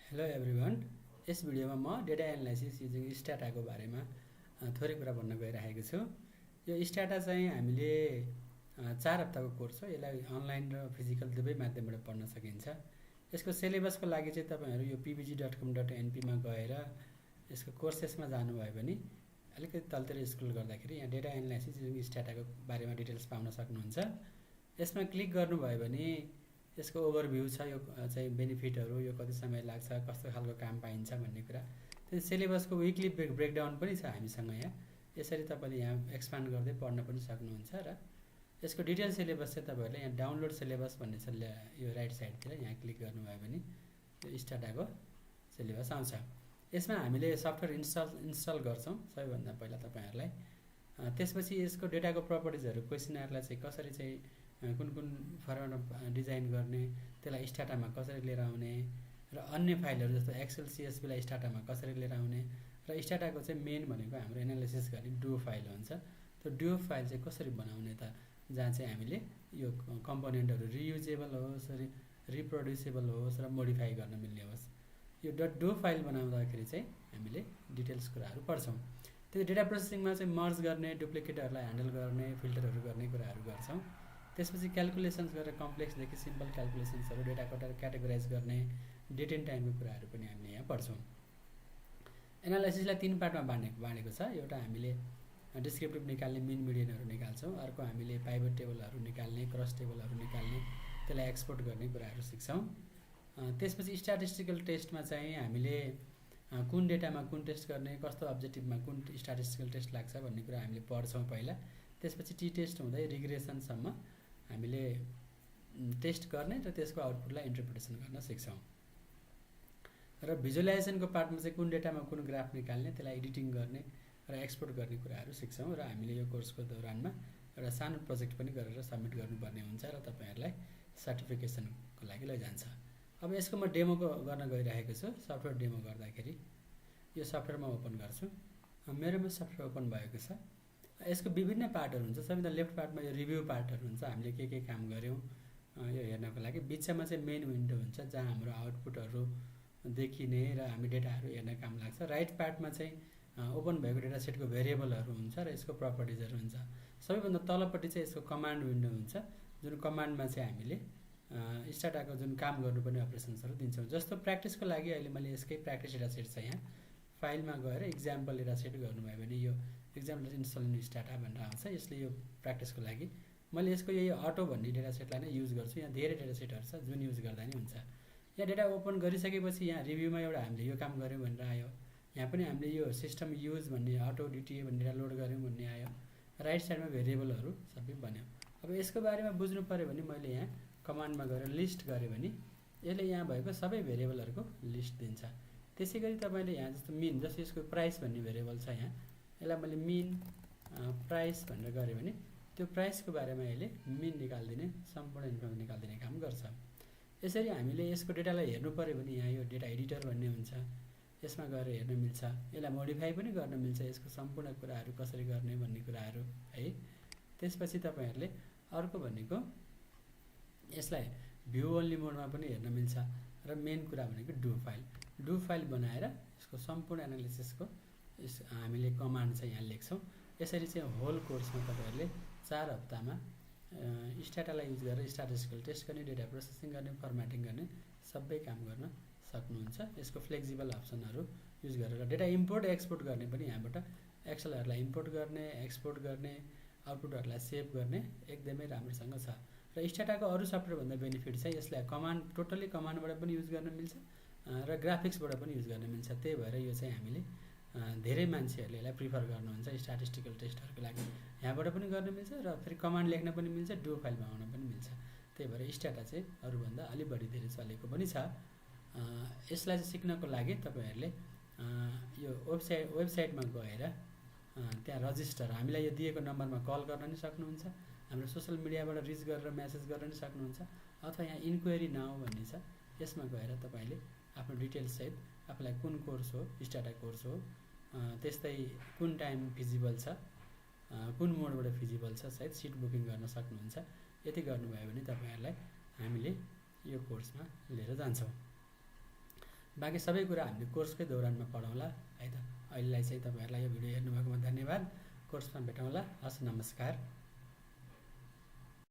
Hello everyone. यस भिडियोमा म data analysis using स्ट्याटाको बारेमा थोरै कुरा भन्न गइरहेको छु। यो स्ट्याटा चाहिँ हामीले 4 हप्ताको कोर्स हो। यसलाई अनलाइन र फिजिकल दुवै माध्यमबाट पढ्न सकिन्छ। यसको सिलेबसको लागि चाहिँ तपाईहरु यो pbg.com.np मा गएर यसको कोर्सेसमा जानुभयो भने अलिकति तलतिर स्क्रोल गर्दाखेरि यहाँ डेटा एनालाइसिस युजिङ स्ट्याटाको बारेमा डिटेल्स पाउन सक्नुहुन्छ। यसमा क्लिक गर्नुभयो भने यसको ओभरभ्यू छ, यो चाहिँ बेनिफिटहरु, यो कति समय लाग्छ, कस्तो खालको काम पाइन्छ भन्ने कुरा। त्यो सिलेबसको विकली ब्रेकडाउन पनि छ हामीसँग यहाँ। यसरी तपाईले यहाँ एक्सपान्ड गर्दै पढ्न पनि सक्नुहुन्छ र यसको डिटेल सिलेबस चाहिँ तपाईहरुले यहाँ डाउनलोड सिलेबस भन्ने छ, यो राइट साइडतिर यहाँ क्लिक गर्नुभयो भने यो स्ट्याटाको सिलेबस आउँछ। यसमा हामीले सफ्टवेयर इन्स्टल गर्छौं सबैभन्दा पहिला तपाईहरुलाई। त्यसपछि यसको डेटाको प्रपर्टिजहरु, क्वेशनहरुलाई चाहिँ कसरी चाहिँ कुन फर्मेटमा डिजाइन गर्ने, त्यसलाई स्ट्याटामा कसरी लिएर आउने र अन्य फाइलहरु जस्तो एक्सेल सीएसभी लाई स्ट्याटामा कसरी लिएर आउने र स्ट्याटाको चाहिँ मेन भनेको हाम्रो एनालिसिस गर्ने डु फाइल हुन्छ। त्यो डु फाइल चाहिँ कसरी बनाउने त, जहाँ चाहिँ हामीले यो कम्पोनेन्टहरु रियुजेबल होस्, रिप्रोड्युसेबल होस् र मोडिफाई गर्न मिल्ने होस्। यो डु फाइल बनाउँदाखेरि चाहिँ हामीले डिटेल्स कुराहरु पढ्छौं। त्यो डेटा प्रोसेसिङमा चाहिँ मर्ज गर्ने, डुप्लिकेटहरुलाई ह्यान्डल गर्ने, फिल्टरहरु गर्ने कुराहरु गर्छौं। त्यसपछि क्याल्कुलेसन्स गरेर कम्प्लेक्स देखि सिम्पल क्याल्कुलेसन्सहरु, डेटा क्याटेगोराइज गर्ने, डेट एन्ड टाइमको कुराहरु पनि हामीले यहाँ पढ्छौं। एनालाइसिसलाई 3 पार्टमा बाँडेको छ। एउटा हामीले डिस्क्रिप्टिभ निकाल्ने, मिन मिडियनहरु निकाल्छौं। अर्को हामीले पाइभट टेबलहरु निकाल्ने, क्रस टेबलहरु निकाल्ने, त्यसलाई एक्सपोर्ट गर्ने कुराहरु सिक्छौं। त्यसपछि स्ट्याटिस्टिकल टेस्टमा चाहिँ हामीले कुन डेटामा कुन टेस्ट गर्ने, कस्तो अब्जेक्टिभमा कुन स्ट्याटिस्टिकल टेस्ट लाग्छ भन्ने कुरा हामीले पढ्छौं पहिला। त्यसपछि टी टेस्ट हुँदै रिग्रेसन सम्म हामीले टेस्ट गर्ने र त्यसको आउटपुटलाई इन्टरप्रिटेसन गर्न सिक्छौं। र भिजुअलाइजेसनको पार्टमा चाहिँ कुन डेटामा कुन ग्राफ निकाल्ने, त्यसलाई एडिटिङ गर्ने र एक्सपोर्ट गर्ने कुराहरु सिक्छौं। र हामीले यो कोर्सको दौरानमा एउटा सानो प्रोजेक्ट पनि गरेर सबमिट गर्नुपर्ने हुन्छ र तपाईहरुलाई सर्टिफिकेसनको लागि लैजान्छ। अब यसको म डेमो गर्न गइरहेको छु। सफ्टवेयर डेमो गर्दाखेरि यो सफ्टवेयर म ओपन गर्छु। मेरोमा सफ्टवेयर ओपन भएको छ। यसको विभिन्न पार्टहरु हुन्छ। सबैभन्दा लेफ्ट पार्टमा यो रिभ्यू पार्टहरु हुन्छ, हामीले के काम गर्यौं यो हेर्नको लागि। बीचमा चाहिँ मेन विन्डो हुन्छ जहाँ हाम्रो आउटपुटहरु देखिने र हामी डेटाहरु हेर्न काम लाग्छ। राइट पार्टमा चाहिँ ओपन भएको डेटा सेटको भेरिएबलहरु हुन्छ र यसको प्रपर्टिजहरु हुन्छ। सबैभन्दा तलपट्टि चाहिँ यसको कमान्ड विन्डो हुन्छ, जुन कमान्डमा चाहिँ हामीले स्ट्याटाको जुन काम गर्नुपर्ने अपरेसन्सहरु दिन्छौं। जस्तो प्र्याक्टिसको लागि अहिले मैले यसकै प्र्याक्टिस डेटा सेट छ यहाँ। फाइलमा गएर एक्जाम्पल डेटा सेट गर्नुभयो भने यो एक्जाम्पल इन्स्टल इन स्ट्याटा भनेर आउँछ। यसले यो प्र्याक्टिसको लागि मैले यसको यही अटो भन्ने डेटा सेटलाई नै युज गर्छु। यहाँ धेरै डेटा सेटहरु छ जुन युज गर्दा नि हुन्छ। यहाँ डेटा ओपन गरिसकेपछि यहाँ रिभ्यूमा एउटा हामीले यो काम गर्यौं भनेर आयो। यहाँ पनि हामीले यो सिस्टम युज भन्ने अटो डिटिए भन्ने डेटा लोड गर्यौं भन्ने आयो। राइट साइडमा भेरिएबलहरु सबै बन्यो। अब यसको बारेमा बुझ्नु पर्यो भने मैले यहाँ कमान्डमा गएर लिस्ट गरे भने यसले यहाँ भएको सबै भेरिएबलहरुको लिस्ट दिन्छ। त्यसैगरी तपाईले यहाँ जस्तो मिन, जस्तो यसको प्राइस भन्ने भेरिएबल छ यहाँ, यसलाई मैले मिन प्राइस भनेर गरे भने त्यो प्राइसको बारेमा यसले मिन निकाल्दिने, सम्पूर्ण इन्फर्मेसन निकाल्दिने काम गर्छ। यसरी हामीले यसको डेटालाई हेर्नु पर्यो भने यहाँ यो डेटा एडिटर भन्ने हुन्छ, यसमा गएर हेर्न मिल्छ। यसलाई मोडिफाई पनि गर्न मिल्छ, यसको सम्पूर्ण कुराहरु कसरी गर्ने भन्ने कुराहरु है। त्यसपछि तपाईहरुले अर्को भनेको यसलाई भ्यू ओन्ली मोडमा पनि हेर्न मिल्छ। र मेन कुरा भनेको डु फाइल बनाएर यसको सम्पूर्ण एनालिसिसको हामीले कमान्ड चाहिँ यहाँ लेख्छौं। यसरी चाहिँ होल कोर्समा तपाईहरुले 4 हप्तामा स्ट्याटालाई युज गरेर स्ट्याटिस्टिकल टेस्ट गर्ने, डेटा प्रोसेसिङ गर्ने, फर्म्याटिङ गर्ने सबै काम गर्न सक्नुहुन्छ। यसको फ्लेक्सिबल अप्सनहरु युज गरेर डेटा इम्पोर्ट एक्सपोर्ट गर्ने पनि यहाँबाट एक्सेलहरुलाई इम्पोर्ट गर्ने, एक्सपोर्ट गर्ने, आउटपुटहरुलाई सेभ गर्ने एकदमै राम्रोसँग छ। र स्ट्याटाको अरु सफ्टवेयर भन्दा बेनिफिट चाहिँ यसलाई टोटली कमान्डबाट पनि युज गर्न मिल्छ र ग्राफिक्सबाट पनि युज गर्न मिल्छ। त्यही भएर यो चाहिँ हामीले धेरै मान्छेहरुले यसलाई प्रिफर गर्नुहुन्छ स्ट्याटिस्टिकल टेस्टहरुको लागि। यहाँबाट पनि गर्न मिल्छ र फेरि कमान्ड लेख्न पनि मिल्छ, डु फाइल बनाउन पनि मिल्छ। त्यही भएर स्ट्याटा चाहिँ अरु भन्दा अलि बढी धेरै चलेको पनि छ। यसलाई सिक्नको लागि तपाईहरुले यो वेबसाइटमा गएर त्यहाँ रजिस्टर, हामीलाई यो दिएको नम्बरमा कल गर्न नि सक्नुहुन्छ, हाम्रो सोशल मिडियाबाट रिच गरेर मेसेज गर्न नि सक्नुहुन्छ, अथवा यहाँ इन्क्वायरी नाउ भन्ने छ, यसमा गएर तपाईले आफ्नो डिटेल्स सहित आफुलाई कुन कोर्स हो, स्ट्याटा कोर्स हो, त्यस्तै कुन टाइम फिजिबल छ, कुन मोडबाट फिजिबल छ सहित सिट बुकिङ गर्न सक्नुहुन्छ। यति गर्नुभयो भने तपाईहरुलाई हामीले यो कोर्समा लिएर जान्छौं। बाँकी सबै कुरा हामीले कोर्सकै दौरानमा पढौँला है त। अहिलेलाई चाहिँ तपाईँहरूलाई यो भिडियो हेर्नुभएकोमा धन्यवाद। कोर्समा भेटौँला। हस्, नमस्कार।